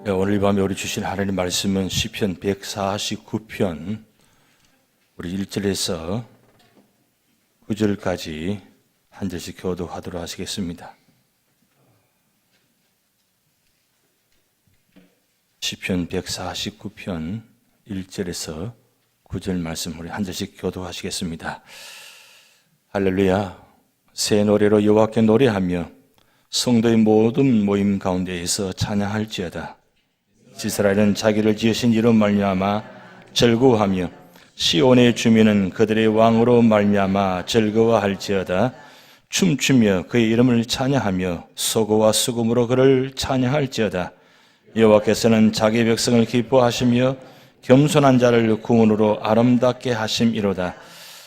네, 오늘 이 밤에 우리 주신 하나님 말씀은 시편 149편 우리 1절에서 9절까지 한 절씩 교독하도록 하시겠습니다. 시편 149편 1절에서 9절 말씀 우리 한 절씩 교독하시겠습니다. 할렐루야. 새 노래로 여호와께 노래하며 성도의 모든 모임 가운데에서 찬양할지어다. 이스라엘은 자기를 지으신 이로 말미암아 즐거워하며 시온의 주민은 그들의 왕으로 말미암아 즐거워할지어다. 춤추며 그의 이름을 찬양하며 소고와 수금으로 그를 찬양할지어다. 여호와께서는 자기 백성을 기뻐하시며 겸손한 자를 구원으로 아름답게 하심이로다.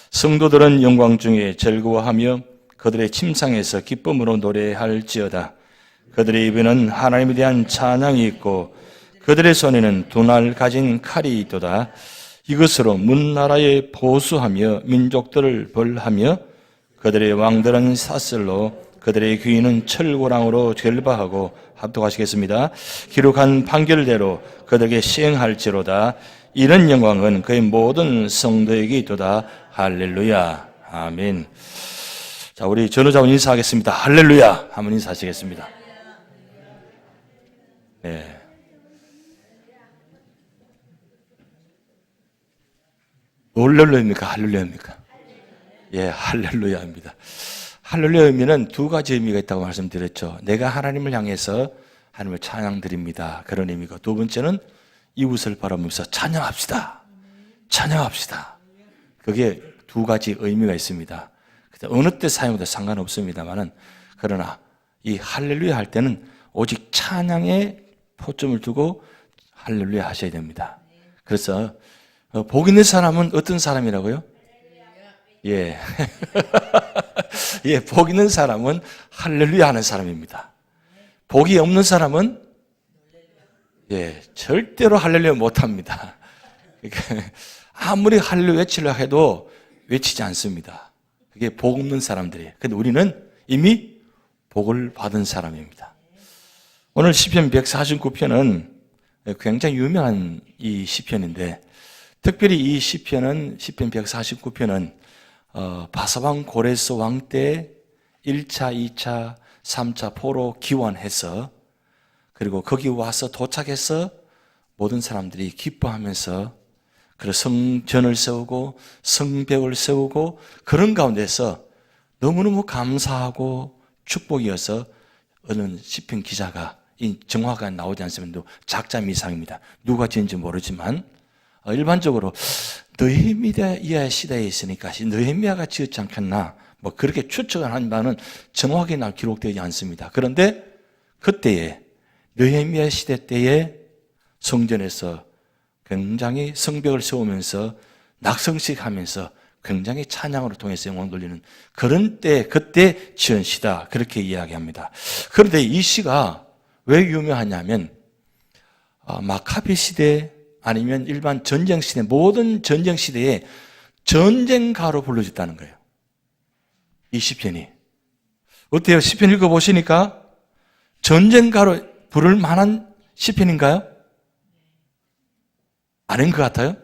성도들은 영광 중에 즐거워하며 그들의 침상에서 기쁨으로 노래할지어다. 그들의 입에는 하나님에 대한 찬양이 있고 그들의 손에는 두 날 가진 칼이 있도다. 이것으로 문나라에 보수하며 민족들을 벌하며 그들의 왕들은 사슬로 그들의 귀인은 철고랑으로 결박하고 합독하시겠습니다. 기록한 판결대로 그들에게 시행할지로다. 이런 영광은 그의 모든 성도에게 있도다. 할렐루야. 아멘. 자, 우리 전우자분 인사하겠습니다. 할렐루야. 한번 인사하시겠습니다. 네. 할렐루야입니까? 할렐루야입니까? 예, 할렐루야입니다. 할렐루야 의미는 두 가지 의미가 있다고 말씀드렸죠. 내가 하나님을 향해서 하나님을 찬양드립니다. 그런 의미고, 두 번째는 이웃을 바라보면서 찬양합시다. 찬양합시다. 그게 두 가지 의미가 있습니다. 어느 때 사용해도 상관없습니다만은, 그러나 이 할렐루야 할 때는 오직 찬양에 포점을 두고 할렐루야 하셔야 됩니다. 그래서 복 있는 사람은 어떤 사람이라고요? 예. 예, 복 있는 사람은 할렐루야 하는 사람입니다. 복이 없는 사람은 예, 절대로 할렐루야 못 합니다. 아무리 할렐루야 외치려고 해도 외치지 않습니다. 그게 복 없는 사람들이에요. 근데 우리는 이미 복을 받은 사람입니다. 오늘 시편 149편은 굉장히 유명한 이 시편인데, 특별히 이 시편 149편은 바사왕 고레스 왕 때 1차, 2차, 3차 포로 기원해서, 그리고 거기 와서 도착해서 모든 사람들이 기뻐하면서 그런 성전을 세우고 성벽을 세우고 그런 가운데서 너무너무 감사하고 축복이어서 어느 시편 기자가, 이 정화가 나오지 않으면 작자 미상입니다. 누가 지은지 모르지만 일반적으로 느헤미야 시대에 있으니까 느헤미야가 지었지 않겠나, 뭐 그렇게 추측을 한 바는 정확히 기록되지 않습니다. 그런데 그때에 느헤미야 시대 때에 성전에서 굉장히 성벽을 세우면서 낙성식 하면서 굉장히 찬양으로 통해서 영광 돌리는 그런 때, 그때 지은 시다, 그렇게 이야기합니다. 그런데 이 시가 왜 유명하냐면 마카비 시대 아니면 일반 전쟁 시대, 모든 전쟁 시대에 전쟁가로 불러졌다는 거예요. 이 시편이. 어때요? 시편 읽어보시니까 전쟁가로 부를 만한 시편인가요? 아닌 것 같아요?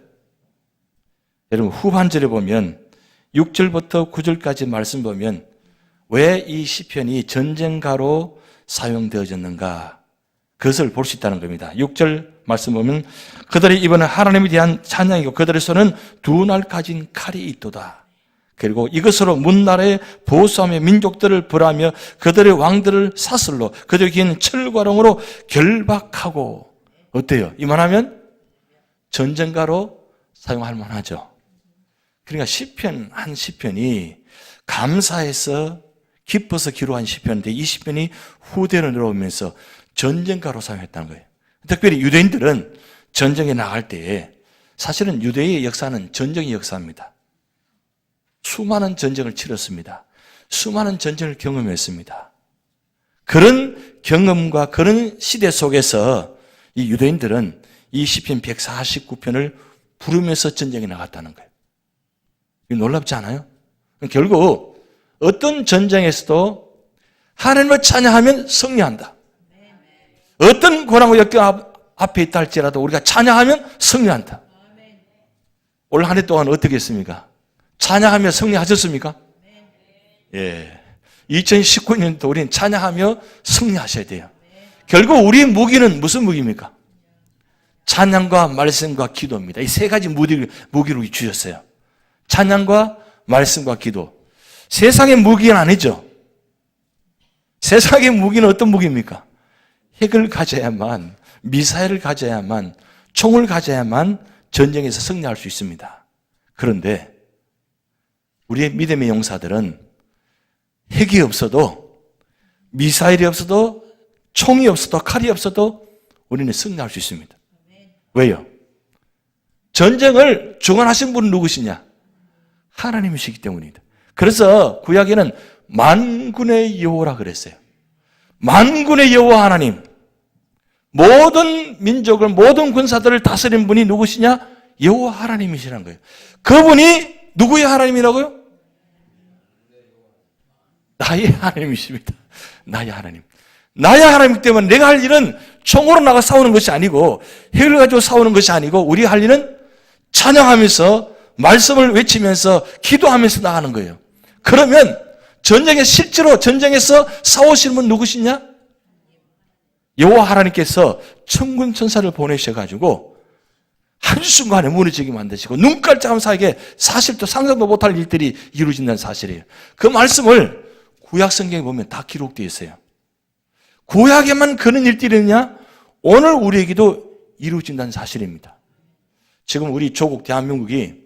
여러분, 후반절에 보면 6절부터 9절까지 말씀 보면 왜 이 시편이 전쟁가로 사용되어졌는가, 그것을 볼 수 있다는 겁니다. 6절 말씀 보면 그들의 입에는 하나님에 대한 찬양이고 그들의 손은 두 날 가진 칼이 있도다. 그리고 이것으로 문나라에 보수하며 민족들을 벌하며 그들의 왕들을 사슬로 그들의 귀는 철과롱으로 결박하고. 어때요? 이만하면 전쟁가로 사용할 만하죠. 그러니까 시편 한 시편이 감사해서 기뻐서 기록한 시편인데, 이 시편이 후대로 내려오면서 전쟁가로 사용했다는 거예요. 특별히 유대인들은 전쟁에 나갈 때에, 사실은 유대의 역사는 전쟁의 역사입니다. 수많은 전쟁을 치렀습니다. 수많은 전쟁을 경험했습니다. 그런 경험과 그런 시대 속에서 이 유대인들은 이 시편 149편을 부르면서 전쟁에 나갔다는 거예요. 놀랍지 않아요? 결국 어떤 전쟁에서도 하나님을 찬양하면 승리한다. 어떤 고난과 역경 앞에 있다 할지라도 우리가 찬양하면 승리한다. 올 한 해 동안 어떻게 했습니까? 찬양하며 승리하셨습니까? 예. 2019년도 우리는 찬양하며 승리하셔야 돼요. 결국 우리의 무기는 무슨 무기입니까? 찬양과 말씀과 기도입니다. 이 세 가지 무기로 주셨어요. 찬양과 말씀과 기도. 세상의 무기는 아니죠. 세상의 무기는 어떤 무기입니까? 핵을 가져야만, 미사일을 가져야만, 총을 가져야만 전쟁에서 승리할 수 있습니다. 그런데 우리의 믿음의 용사들은 핵이 없어도, 미사일이 없어도, 총이 없어도, 칼이 없어도 우리는 승리할 수 있습니다. 왜요? 전쟁을 주관하신 분은 누구시냐? 하나님이시기 때문입니다. 그래서 구약에는 만군의 여호와라 그랬어요. 만군의 여호와 하나님. 모든 민족을, 모든 군사들을 다스린 분이 누구시냐? 여호와 하나님이시라는 거예요. 그분이 누구의 하나님이라고요? 나의 하나님이십니다. 나의 하나님. 나의 하나님 때문에 내가 할 일은 총으로 나가 싸우는 것이 아니고, 핵을 가지고 싸우는 것이 아니고, 우리 할 일은 찬양하면서 말씀을 외치면서 기도하면서 나가는 거예요. 그러면 전쟁에 실제로 전쟁에서 싸우시는 분 누구시냐? 여호와 하나님께서 천군 천사를 보내셔가지고 한순간에 무너지게 만드시고 눈깔짝한 사이에 사실 또 상상도 못할 일들이 이루어진다는 사실이에요. 그 말씀을 구약 성경에 보면 다 기록되어 있어요. 구약에만 그런 일들이 있느냐? 오늘 우리에게도 이루어진다는 사실입니다. 지금 우리 조국 대한민국이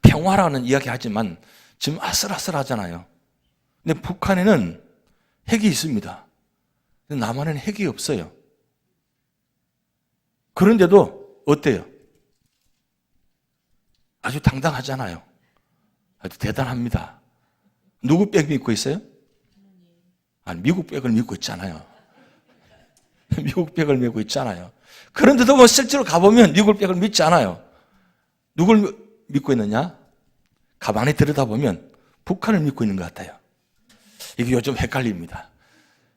평화라는 이야기 하지만 지금 아슬아슬하잖아요. 근데 북한에는 핵이 있습니다. 남한에는 핵이 없어요. 그런데도 어때요? 아주 당당하잖아요. 아주 대단합니다. 누구 백 믿고 있어요? 아니, 미국 백을 믿고 있잖아요. 미국 백을 믿고 있잖아요. 그런데도 뭐 실제로 가보면 미국 백을 믿지 않아요. 누굴 믿고 있느냐? 가만히 들여다보면 북한을 믿고 있는 것 같아요. 이게 요즘 헷갈립니다.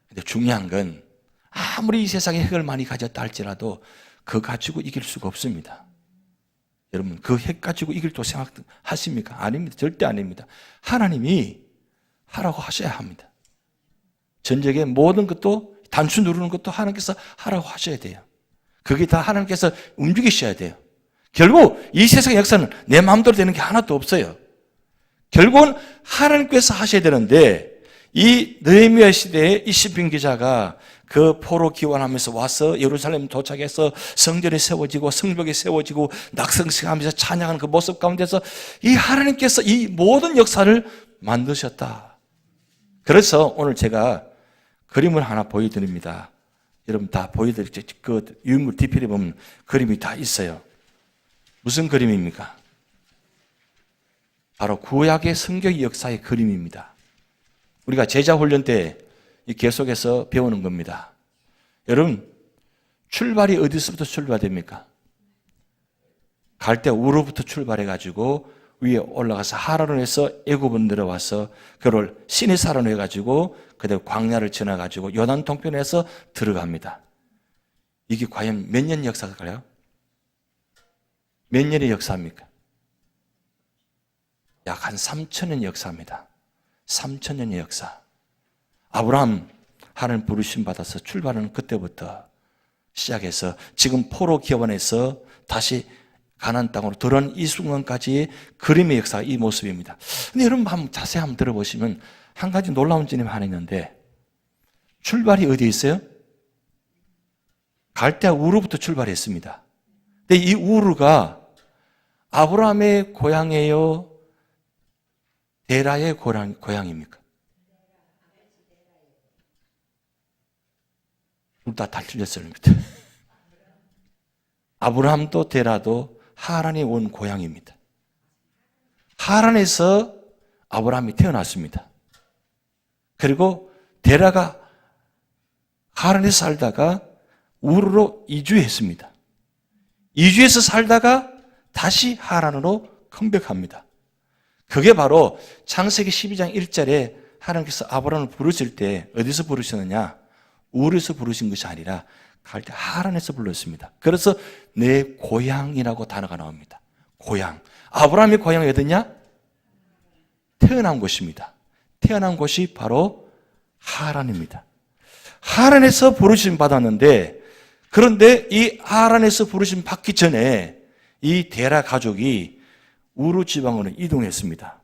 근데 중요한 건 아무리 이 세상에 핵을 많이 가졌다 할지라도 그거 가지고 이길 수가 없습니다. 여러분, 그 핵 가지고 이길도 생각하십니까? 아닙니다. 절대 아닙니다. 하나님이 하라고 하셔야 합니다. 전쟁의 모든 것도, 단추 누르는 것도 하나님께서 하라고 하셔야 돼요. 그게 다 하나님께서 움직이셔야 돼요. 결국 이 세상 역사는 내 마음대로 되는 게 하나도 없어요. 결국은 하나님께서 하셔야 되는데, 이 느헤미야 시대에 이 시편 기자가 그 포로 기원하면서 와서 예루살렘 도착해서 성전이 세워지고 성벽이 세워지고 낙성식하면서 찬양하는 그 모습 가운데서 이 하나님께서 이 모든 역사를 만드셨다. 그래서 오늘 제가 그림을 하나 보여드립니다. 여러분 다 보여드릴게요. 그 유인물 DP를 보면 그림이 다 있어요. 무슨 그림입니까? 바로 구약의 성경 역사의 그림입니다. 우리가 제자 훈련 때 계속해서 배우는 겁니다. 여러분, 출발이 어디서부터 출발됩니까? 갈 때 우로부터 출발해가지고 위에 올라가서 하란으로 해서 애굽으로 내려와서 그걸 시내사로 해가지고 그대로 광야를 지나가지고 요단 동편에서 들어갑니다. 이게 과연 몇 년 역사일까요? 몇 년의 역사입니까? 약 한 3,000년 역사입니다. 3,000년의 역사. 아브라함 하나님 부르심 받아서 출발하는 그때부터 시작해서 지금 포로 기원에서 다시 가나안 땅으로 들어온 이 순간까지의 그림의 역사, 이 모습입니다. 근데 여러분 한번 자세히 한번 들어보시면 한 가지 놀라운 점이 하나 있는데, 출발이 어디에 있어요? 갈대아 우르부터 출발했습니다. 근데 이 우르가 아브라함의 고향이에요? 데라의 고향입니까? 둘 다 틀렸어요. 아브라함도 데라도 하란에 온 고향입니다. 하란에서 아브라함이 태어났습니다. 그리고 데라가 하란에서 살다가 우르로 이주했습니다. 이주해서 살다가 다시 하란으로 컴백합니다. 그게 바로 창세기 12장 1절에 하나님께서 아브라함을 부르실 때 어디서 부르셨느냐? 우르에서 부르신 것이 아니라 갈 때 하란에서 불렀습니다. 그래서 내 고향이라고 단어가 나옵니다. 고향. 아브라함의 고향이 어디냐? 태어난 곳입니다. 태어난 곳이 바로 하란입니다. 하란에서 부르심 받았는데, 그런데 이 하란에서 부르심 받기 전에 이 데라 가족이 우르 지방으로 이동했습니다.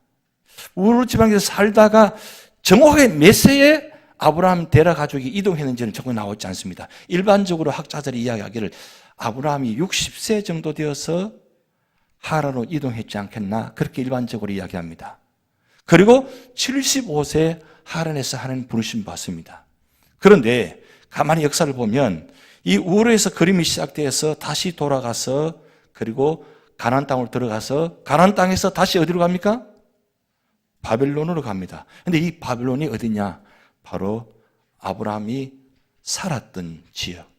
우르 지방에서 살다가 정확하게 몇 세에 아브라함 데라 가족이 이동했는지는 정확히 나오지 않습니다. 일반적으로 학자들이 이야기하기를 아브라함이 60세 정도 되어서 하란으로 이동했지 않겠나, 그렇게 일반적으로 이야기합니다. 그리고 75세 하란에서 하나님 부르심 받습니다. 그런데 가만히 역사를 보면 이 우르에서 그림이 시작돼서 다시 돌아가서, 그리고 가나안 땅으로 들어가서 가나안 땅에서 다시 어디로 갑니까? 바벨론으로 갑니다. 그런데 이 바벨론이 어디냐? 바로 아브라함이 살았던 지역.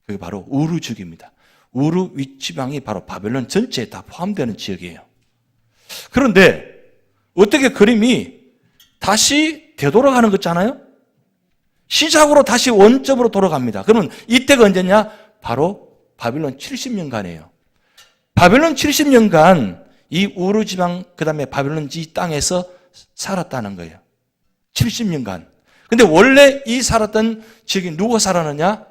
그게 바로 우르지역입니다. 우르 윗지방이 바로 바벨론 전체에 다 포함되는 지역이에요. 그런데 어떻게 그림이 다시 되돌아가는 것 같잖아요? 시작으로 다시 원점으로 돌아갑니다. 그러면 이때가 언제냐? 바로 바벨론 70년간이에요. 바벨론 70년간 이 우르 지방, 그 다음에 바벨론 지 땅에서 살았다는 거예요. 70년간. 근데 원래 이 살았던 지역이 누가 살았느냐?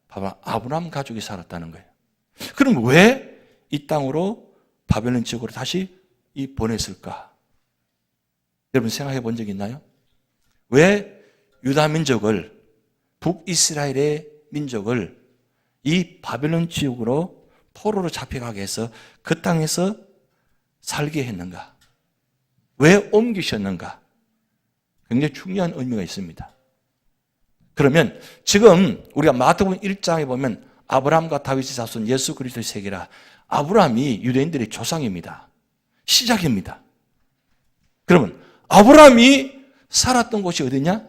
바로 아브라함 가족이 살았다는 거예요. 그럼 왜 이 땅으로 바벨론 지역으로 다시 보냈을까? 여러분 생각해 본 적 있나요? 왜 유다 민족을, 북이스라엘의 민족을 이 바벨론 지역으로 포로로 잡혀가게 해서 그 땅에서 살게 했는가? 왜 옮기셨는가? 굉장히 중요한 의미가 있습니다. 그러면 지금 우리가 마태복음 1장에 보면 아브라함과 다윗의 자손 예수 그리스도의 세계라, 아브라함이 유대인들의 조상입니다. 시작입니다. 그러면 아브라함이 살았던 곳이 어디냐?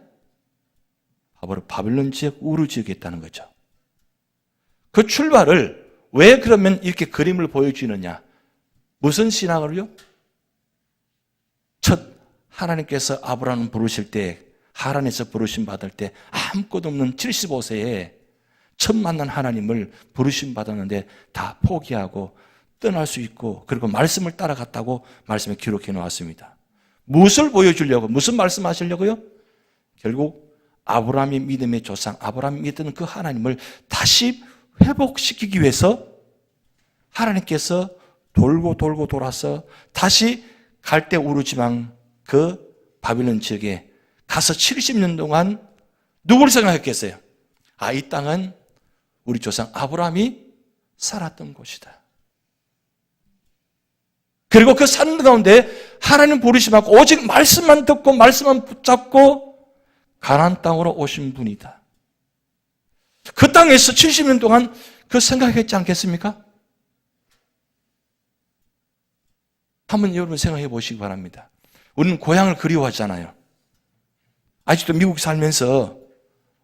바로 바벨론 지역, 우르 지역에 있다는 거죠. 그 출발을 왜 그러면 이렇게 그림을 보여주느냐? 무슨 신앙을요? 첫 하나님께서 아브라함을 부르실 때, 하란에서 부르심 받을 때 아무것도 없는 75세에 처음 만난 하나님을 부르심 받았는데 다 포기하고 떠날 수 있고, 그리고 말씀을 따라갔다고 말씀에 기록해 놓았습니다. 무엇을 보여주려고, 무슨 말씀하시려고요? 결국 아브라함의 믿음의 조상, 아브라함이 믿던 그 하나님을 다시 회복시키기 위해서 하나님께서 돌고 돌아서 다시 갈대 우르 지방 그 바빌론 지역에 가서 70년 동안 누구를 생각했겠어요? 아, 이 땅은 우리 조상 아브라함이 살았던 곳이다. 그리고 그 사는 가운데 하나님 부르심하고 오직 말씀만 듣고 말씀만 붙잡고 가나안 땅으로 오신 분이다. 그 땅에서 70년 동안 그 생각했지 않겠습니까? 한번 여러분 생각해 보시기 바랍니다. 우리는 고향을 그리워하잖아요. 아직도 미국 살면서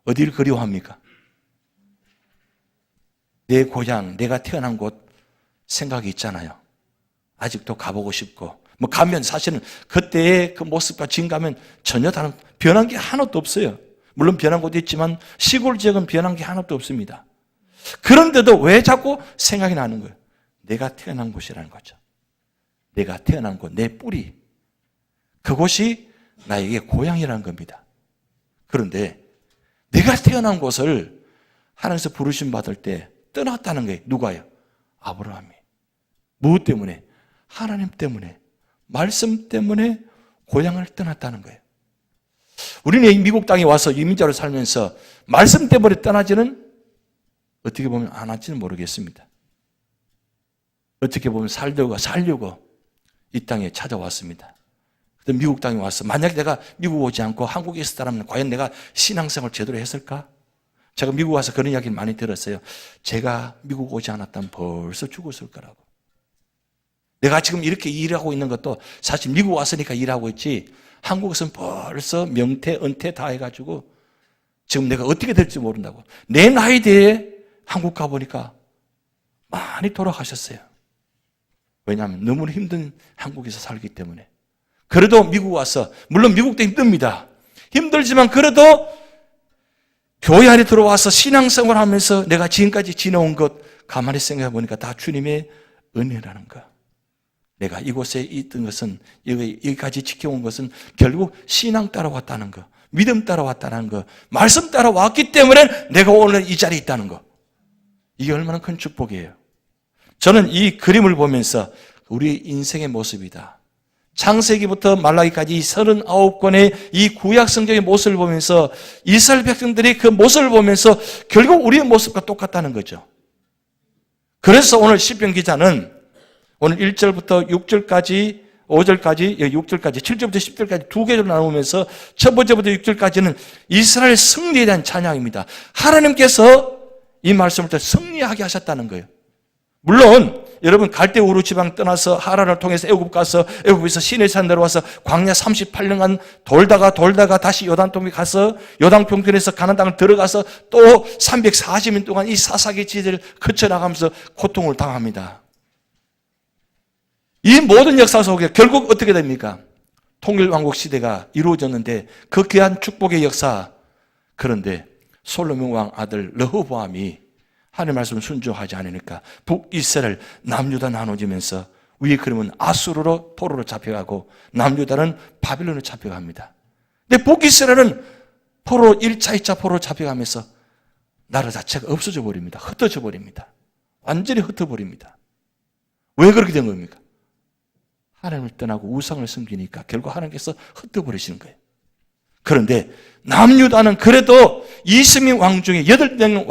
어디를 그리워합니까? 내 고향, 내가 태어난 곳 생각이 있잖아요. 아직도 가보고 싶고, 가면 사실은 그때의 그 모습과 지금 가면 전혀 다른, 변한 게 하나도 없어요. 물론 변한 곳도 있지만 시골 지역은 변한 게 하나도 없습니다. 그런데도 왜 자꾸 생각이 나는 거예요? 내가 태어난 곳이라는 거죠. 내가 태어난 곳, 내 뿌리, 그곳이 나에게 고향이라는 겁니다. 그런데 내가 태어난 곳을 하나님께서 부르심 받을 때 떠났다는 거예요. 누가요? 아브라함이. 무엇 때문에? 하나님 때문에, 말씀 때문에 고향을 떠났다는 거예요. 우리는 미국 땅에 와서 이민자로 살면서 말씀 때문에 떠나지는 어떻게 보면 안 할지는 모르겠습니다. 어떻게 보면 살려고 이 땅에 찾아왔습니다. 그때 미국 땅에 와서 만약에 내가 미국 오지 않고 한국에 있었다면 과연 내가 신앙생활 제대로 했을까? 제가 미국 와서 그런 이야기를 많이 들었어요. 제가 미국 오지 않았다면 벌써 죽었을 거라고. 내가 지금 이렇게 일하고 있는 것도 사실 미국 왔으니까 일하고 있지, 한국에서는 벌써 명퇴, 은퇴 다 해가지고 지금 내가 어떻게 될지 모른다고. 내 나이대에 한국 가보니까 많이 돌아가셨어요. 왜냐하면 너무 힘든 한국에서 살기 때문에. 그래도 미국 와서, 물론 미국도 힘듭니다. 힘들지만 그래도 교회 안에 들어와서 신앙생활 하면서 내가 지금까지 지내온 것 가만히 생각해 보니까 다 주님의 은혜라는 거. 내가 이곳에 있던 것은, 여기까지 지켜온 것은 결국 신앙 따라왔다는 거, 믿음 따라왔다는 거, 말씀 따라왔기 때문에 내가 오늘 이 자리에 있다는 거. 이게 얼마나 큰 축복이에요. 저는 이 그림을 보면서 우리 인생의 모습이다. 창세기부터 말라기까지 이 39권의 이 구약 성경의 모습을 보면서 이스라엘 백성들이 그 모습을 보면서 결국 우리의 모습과 똑같다는 거죠. 그래서 오늘 시편 기자는 오늘 1절부터 6절까지 5절까지, 6절까지, 7절부터 10절까지 두 개로 나누면서 첫 번째부터 6절까지는 이스라엘 승리에 대한 찬양입니다. 하나님께서 이 말씀을 또 승리하게 하셨다는 거예요. 물론 여러분 갈대 우루 지방 떠나서 하란을 통해서 애굽 가서 애굽에서 시내산 내려와서 광야 38년간 돌다가 다시 요단통에 가서 요단평편에서 가나안 땅을 들어가서 또 340년 동안 이 사사기 지대를 거쳐나가면서 고통을 당합니다. 이 모든 역사 속에 결국 어떻게 됩니까? 통일왕국 시대가 이루어졌는데 그 귀한 축복의 역사, 그런데 솔로몬 왕 아들 르호보암이 하나님의 말씀을 순종하지 않으니까 북이스라엘 남유다 나눠지면서 위에 그러면 아수르로 포로로 잡혀가고 남유다는 바빌론으로 잡혀갑니다. 근데 북이스라엘은 포로 1차, 2차 포로로 잡혀가면서 나라 자체가 없어져 버립니다. 흩어져 버립니다. 완전히 흩어버립니다. 왜 그렇게 된 겁니까? 하나님을 떠나고 우상을 섬기니까 결국 하나님께서 흩어버리시는 거예요. 그런데 남유다는 그래도 이스미 왕 중에 8명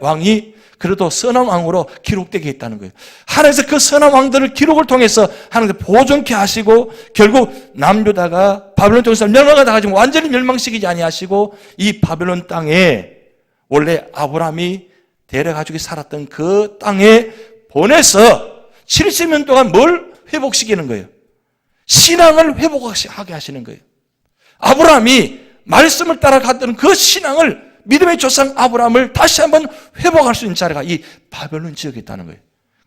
왕이 그래도 선한 왕으로 기록되게 했다는 거예요. 하나님께서 그 선한 왕들을 기록을 통해서 하나님께서 보존케 하시고 결국 남유다가 바벨론 통해서 멸망을 당하지 완전히 멸망시키지 아니하시고 이 바벨론 땅에 원래 아브라함이 데려가지고 살았던 그 땅에 보내서 70년 동안 뭘 회복시키는 거예요? 신앙을 회복하게 하시는 거예요. 아브라함이 말씀을 따라갔던 그 신앙을, 믿음의 조상 아브라함을 다시 한번 회복할 수 있는 자리가 이 바벨론 지역에 있다는 거예요.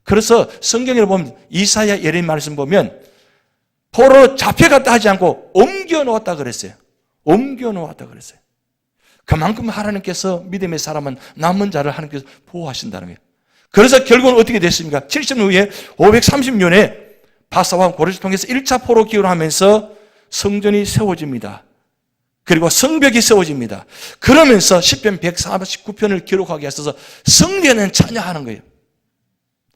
그래서 성경에 보면 이사야 예레미야 말씀 보면 포로 잡혀갔다 하지 않고 옮겨 놓았다 그랬어요. 옮겨 놓았다 그랬어요. 그만큼 하나님께서 믿음의 사람은 남은 자를 하나님께서 보호하신다는 거예요. 그래서 결국은 어떻게 됐습니까? 70년 후에 530년에 바사왕 고레스를 통해서 1차 포로 기원을 하면서 성전이 세워집니다. 그리고 성벽이 세워집니다. 그러면서 시편 149편을 기록하게 하셔서 승리에 대한 찬양하는 거예요.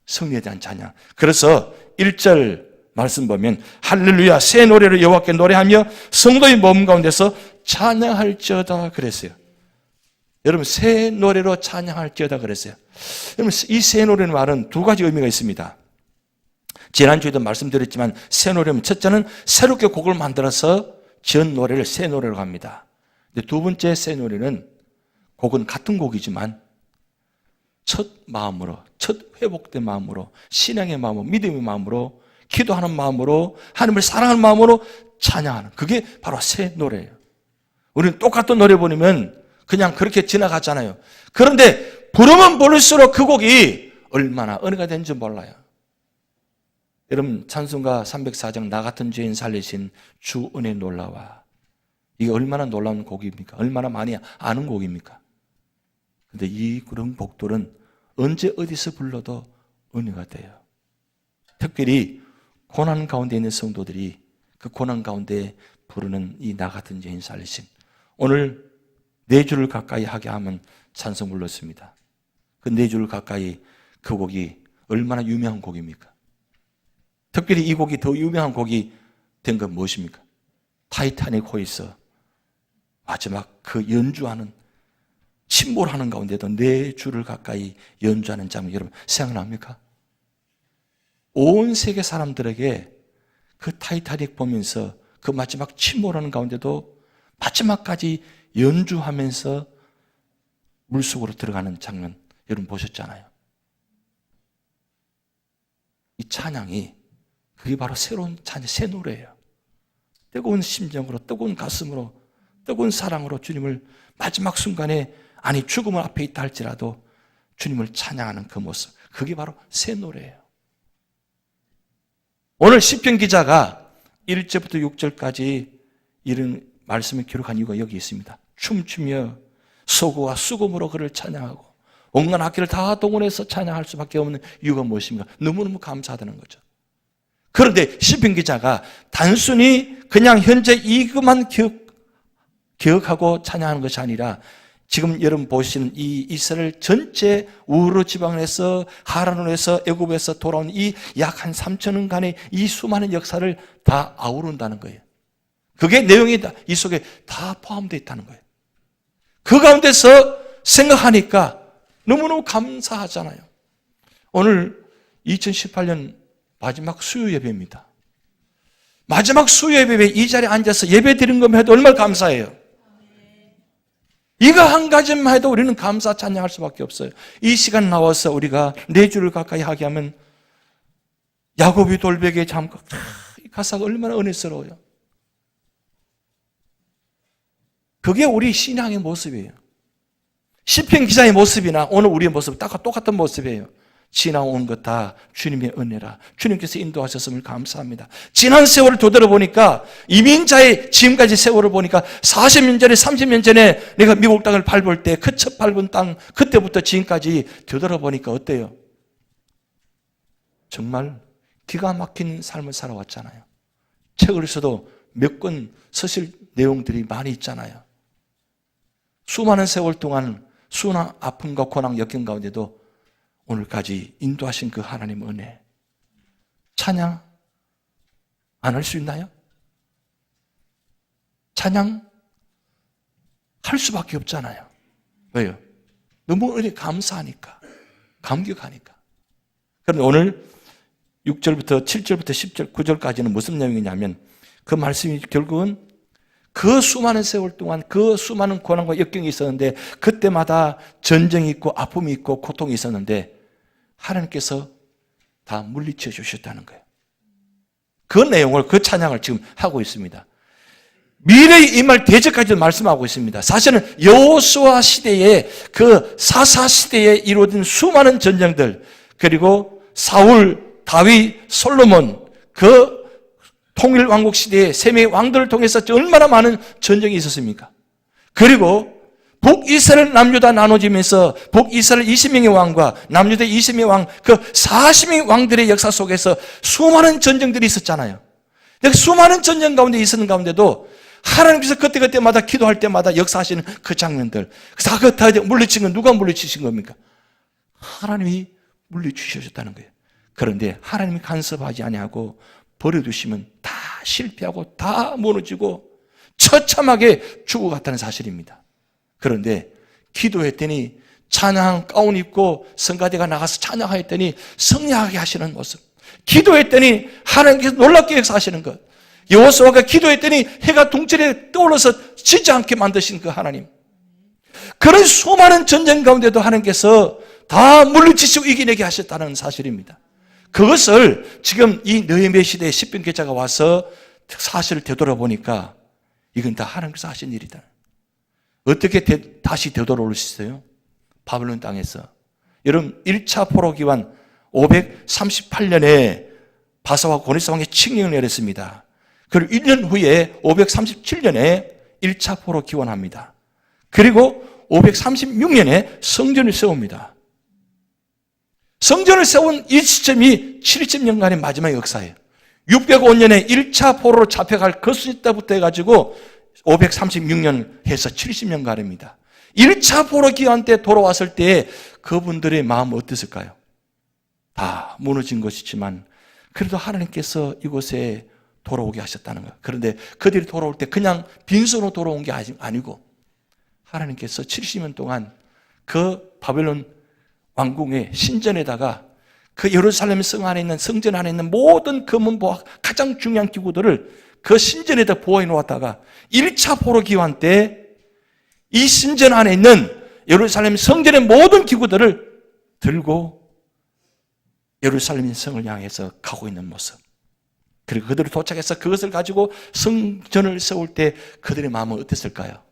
승리에 대한 찬양. 그래서 1절 말씀 보면 할렐루야 새 노래를 여호와께 노래하며 성도의 몸 가운데서 찬양할지어다 그랬어요. 여러분 새 노래로 찬양할지어다 그랬어요. 여러분 이 새 노래는 말은 두 가지 의미가 있습니다. 지난주에도 말씀드렸지만 새 노래는 첫째는 새롭게 곡을 만들어서 지은 노래를 새 노래라고 합니다. 근데 두 번째 새 노래는 곡은 같은 곡이지만 첫 마음으로, 첫 회복된 마음으로, 신앙의 마음으로, 믿음의 마음으로, 기도하는 마음으로, 하나님을 사랑하는 마음으로 찬양하는, 그게 바로 새 노래예요. 우리는 똑같은 노래 부르면 그냥 그렇게 지나가잖아요. 그런데 부르면 부를수록 그 곡이 얼마나 은혜가 되는지 몰라요. 여러분 찬송가 304장 나 같은 죄인 살리신 주 은혜 놀라와, 이게 얼마나 놀라운 곡입니까? 얼마나 많이 아는 곡입니까? 그런데 이 그런 곡들은 언제 어디서 불러도 은혜가 돼요. 특별히 고난 가운데 있는 성도들이 그 고난 가운데 부르는 이 나 같은 죄인 살리신, 오늘 4주를 가까이 하게 하면 찬송 불렀습니다. 그 4주를 가까이, 그 곡이 얼마나 유명한 곡입니까? 특별히 이 곡이 더 유명한 곡이 된 건 무엇입니까? 타이타닉 호에서 마지막 그 연주하는, 침몰하는 가운데도 4주를 가까이 연주하는 장면, 여러분 생각납니까? 온 세계 사람들에게 그 타이타닉 보면서 그 마지막 침몰하는 가운데도 마지막까지 연주하면서 물속으로 들어가는 장면 여러분 보셨잖아요. 이 찬양이, 그게 바로 새로운 찬양, 새 노래예요. 뜨거운 심정으로, 뜨거운 가슴으로, 뜨거운 사랑으로 주님을 마지막 순간에, 아니 죽음을 앞에 있다 할지라도 주님을 찬양하는 그 모습, 그게 바로 새 노래예요. 오늘 시편 기자가 1절부터 6절까지 이런 말씀을 기록한 이유가 여기 있습니다. 춤추며 소고와 수금으로 그를 찬양하고 온갖 악기를 다 동원해서 찬양할 수밖에 없는 이유가 무엇입니까? 너무너무 감사하다는 거죠. 그런데 시편 기자가 단순히 그냥 현재 이것만 기억하고 찬양하는 것이 아니라 지금 여러분 보시는 이 이스라엘 전체 우르 지방에서 하란에서 애굽에서 돌아온 이 약 한 3,000년간의 이 수많은 역사를 다 아우른다는 거예요. 그게 내용이 이 속에 다 포함되어 있다는 거예요. 그 가운데서 생각하니까 너무너무 감사하잖아요. 오늘 2018년 마지막 수요 예배입니다. 마지막 수요 예배에 이 자리에 앉아서 예배 드린 것만 해도 얼마나 감사해요. 이거 한 가지만 해도 우리는 감사 찬양할 수밖에 없어요. 이 시간 나와서 우리가 4주를 가까이 하게 하면 야곱이 돌베개에 잠깐 이 가사가 얼마나 은혜스러워요. 그게 우리 신앙의 모습이에요. 시편 기자의 모습이나 오늘 우리의 모습은 딱 똑같은 모습이에요. 지나온 것 다 주님의 은혜라. 주님께서 인도하셨음을 감사합니다. 지난 세월을 되돌아보니까 이민자의 지금까지 세월을 보니까 40년 전에 30년 전에 내가 미국 땅을 밟을 때 그 첫 밟은 땅 그때부터 지금까지 되돌아보니까 어때요? 정말 기가 막힌 삶을 살아왔잖아요. 책을서도 몇 권 서실 내용들이 많이 있잖아요. 수많은 세월 동안 수나 아픔과 고난 역경 가운데도 오늘까지 인도하신 그 하나님의 은혜 찬양 안 할 수 있나요? 찬양 할 수밖에 없잖아요. 왜요? 너무 은혜 감사하니까, 감격하니까. 그런데 오늘 6절부터 7절부터 10절, 9절까지는 무슨 내용이냐면 그 말씀이 결국은 그 수많은 세월 동안 그 수많은 고난과 역경이 있었는데 그때마다 전쟁이 있고 아픔이 있고 고통이 있었는데 하나님께서 다 물리쳐 주셨다는 거예요. 그 내용을, 그 찬양을 지금 하고 있습니다. 미래의 임할 대적까지도 말씀하고 있습니다. 사실은 여호수아 시대에 그 사사 시대에 이루어진 수많은 전쟁들, 그리고 사울, 다윗, 솔로몬, 그 통일 왕국 시대에 세 명의 왕들을 통해서 얼마나 많은 전쟁이 있었습니까? 그리고 북이스라엘 남유다 나눠지면서 북이스라엘 20명의 왕과 남유다 20명의 왕, 그 40명의 왕들의 역사 속에서 수많은 전쟁들이 있었잖아요. 수많은 전쟁 가운데 있었는 가운데도 하나님께서 그때마다 기도할 때마다 역사하시는 그 장면들, 다 물리친 건 누가 물리치신 겁니까? 하나님이 물리치셨다는 거예요. 그런데 하나님이 간섭하지 아니하고 버려두시면 다 실패하고 다 무너지고 처참하게 죽어갔다는 사실입니다. 그런데 기도했더니 찬양 가운 입고 성가대가 나가서 찬양하였더니 승리하게 하시는 모습, 기도했더니 하나님께서 놀랍게 역사하시는 것, 여호수아가 기도했더니 해가 동철에 떠올라서 지지 않게 만드신 그 하나님, 그런 수많은 전쟁 가운데도 하나님께서 다 물리치시고 이겨내게 하셨다는 사실입니다. 그것을 지금 이 느헤미야 시대에 시편 기자가 와서 사실을 되돌아보니까 이건 다 하나님께서 하신 일이다. 어떻게 다시 되돌아올 수 있어요? 바벨론 땅에서. 여러분 1차 포로기환 538년에 바사와 고니스 왕이 칙령을 내렸습니다. 그리고 1년 후에 537년에 1차 포로 기원합니다. 그리고 536년에 성전을 세웁니다. 성전을 세운 이 시점이 70년간의 마지막 역사예요. 605년에 1차 포로로 잡혀갈 그 시대부터 해가지고 536년 해서 70년간입니다. 1차 포로 기간 때 돌아왔을 때 그분들의 마음은 어땠을까요? 다 무너진 것이지만 그래도 하나님께서 이곳에 돌아오게 하셨다는 거예요. 그런데 그들이 돌아올 때 그냥 빈손으로 돌아온 게 아니고 하나님께서 70년 동안 그 바벨론 왕궁의 신전에다가 그 예루살렘 성 안에 있는 성전 안에 있는 모든 금은보화 가장 중요한 기구들을 그 신전에다 보호해 놓았다가 1차 포로 기환 때 이 신전 안에 있는 예루살렘 성전의 모든 기구들을 들고 예루살렘 성을 향해서 가고 있는 모습. 그리고 그들이 도착해서 그것을 가지고 성전을 세울 때 그들의 마음은 어땠을까요?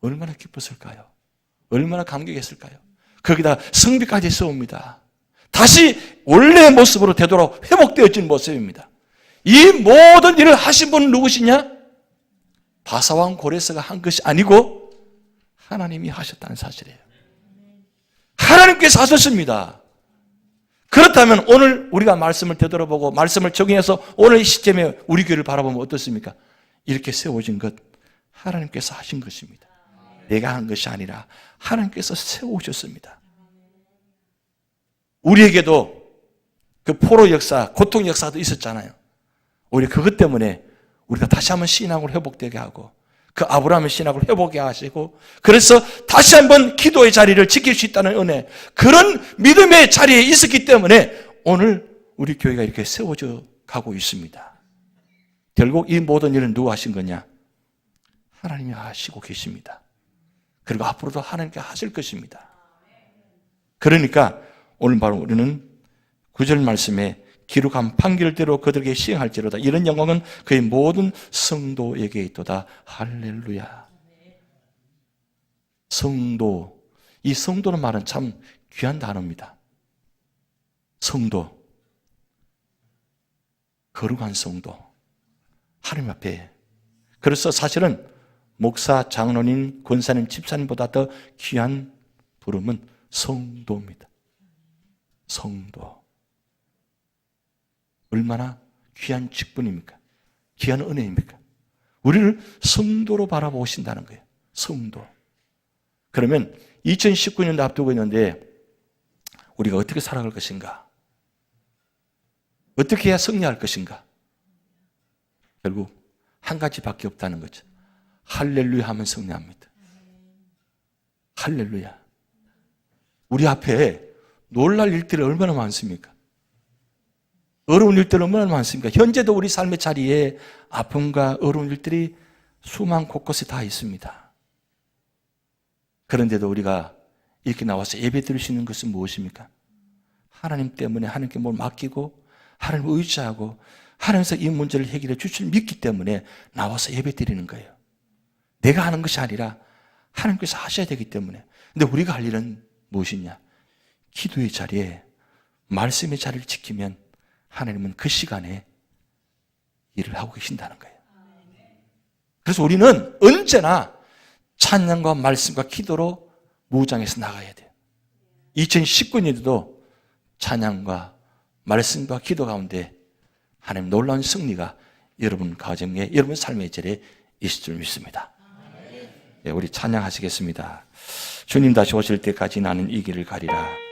얼마나 기뻤을까요? 얼마나 감격했을까요? 거기다 성비까지 세웁니다. 다시 원래의 모습으로 되돌아 회복되어진 모습입니다. 이 모든 일을 하신 분은 누구시냐? 바사왕 고레스가 한 것이 아니고 하나님이 하셨다는 사실이에요. 하나님께서 하셨습니다. 그렇다면 오늘 우리가 말씀을 되돌아보고 말씀을 적용해서 오늘 이 시점에 우리 교회를 바라보면 어떻습니까? 이렇게 세워진 것 하나님께서 하신 것입니다. 내가 한 것이 아니라 하나님께서 세우셨습니다. 우리에게도 그 포로 역사, 고통 역사도 있었잖아요. 오히려 그것 때문에 우리가 다시 한번 신앙으로 회복되게 하고 그 아브라함의 신앙을 회복하게 하시고 그래서 다시 한번 기도의 자리를 지킬 수 있다는 은혜, 그런 믿음의 자리에 있었기 때문에 오늘 우리 교회가 이렇게 세워져 가고 있습니다. 결국 이 모든 일은 누가 하신 거냐? 하나님이 하시고 계십니다. 그리고 앞으로도 하나님께 하실 것입니다. 그러니까 오늘 바로 우리는 9절 말씀에 기록한 판결대로 그들에게 시행할지로다. 이런 영광은 그의 모든 성도에게 있도다. 할렐루야. 성도. 이 성도는 말은 참 귀한 단어입니다. 성도. 거룩한 성도. 하나님 앞에. 그래서 사실은 목사, 장로님, 권사님, 집사님보다 더 귀한 부름은 성도입니다. 성도. 얼마나 귀한 직분입니까? 귀한 은혜입니까? 우리를 성도로 바라보신다는 거예요. 성도. 그러면 2019년도 앞두고 있는데 우리가 어떻게 살아갈 것인가? 어떻게 해야 승리할 것인가? 결국 한 가지밖에 없다는 거죠. 할렐루야 하면 승리합니다. 할렐루야. 우리 앞에 놀랄 일들이 얼마나 많습니까? 어려운 일들이 얼마나 많습니까? 현재도 우리 삶의 자리에 아픔과 어려운 일들이 수만 곳곳에 다 있습니다. 그런데도 우리가 이렇게 나와서 예배 드릴 수 있는 것은 무엇입니까? 하나님 때문에 하나님께 뭘 맡기고 하나님을 의지하고 하나님께서 이 문제를 해결해 주실 믿기 때문에 나와서 예배 드리는 거예요. 내가 하는 것이 아니라 하나님께서 하셔야 되기 때문에. 근데 우리가 할 일은 무엇이냐? 기도의 자리에 말씀의 자리를 지키면 하나님은 그 시간에 일을 하고 계신다는 거예요. 그래서 우리는 언제나 찬양과 말씀과 기도로 무장해서 나가야 돼요. 2019년에도 찬양과 말씀과 기도 가운데 하나님 놀라운 승리가 여러분 가정에, 여러분 삶의 자리에 있을 줄 믿습니다. 우리 찬양하시겠습니다. 주님 다시 오실 때까지 나는 이 길을 가리라.